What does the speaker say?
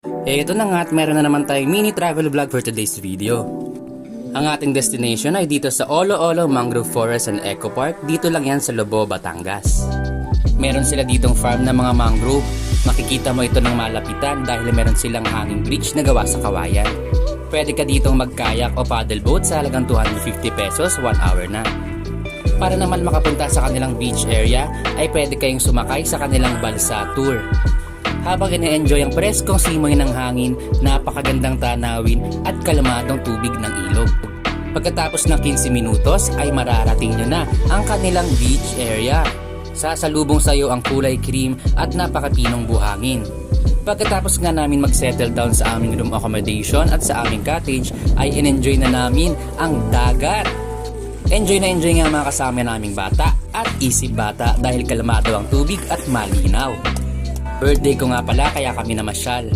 Ito na nga at meron na naman tayong mini travel vlog for today's video. Ang ating destination ay dito sa Olo Olo Mangrove Forest and Eco Park. Dito lang yan sa Lobo, Batangas. Meron sila ditong farm na mga mangrove. Makikita mo ito ng malapitan dahil meron silang hanging bridge na gawa sa kawayan. Pwede ka ditong magkayak o paddle boat sa halagang 250 pesos 1 hour na. Para naman makapunta sa kanilang beach area ay pwede kayong sumakay sa kanilang balsa tour. Habang ine-enjoy ang preskong simoy ng hangin, napakagandang tanawin at kalmadong tubig ng ilog. Pagkatapos ng 15 minutos ay mararating nyo na ang kanilang beach area. Sasalubong sa iyo ang kulay cream at napakapinong buhangin. Pagkatapos nga namin mag-settle down sa aming room accommodation at sa aming cottage ay in-enjoy na namin ang dagat. Enjoy na enjoy nga mga kasama naming bata at isip bata dahil kalmado ang tubig at malinaw. Birthday ko nga pala kaya kami namasyal.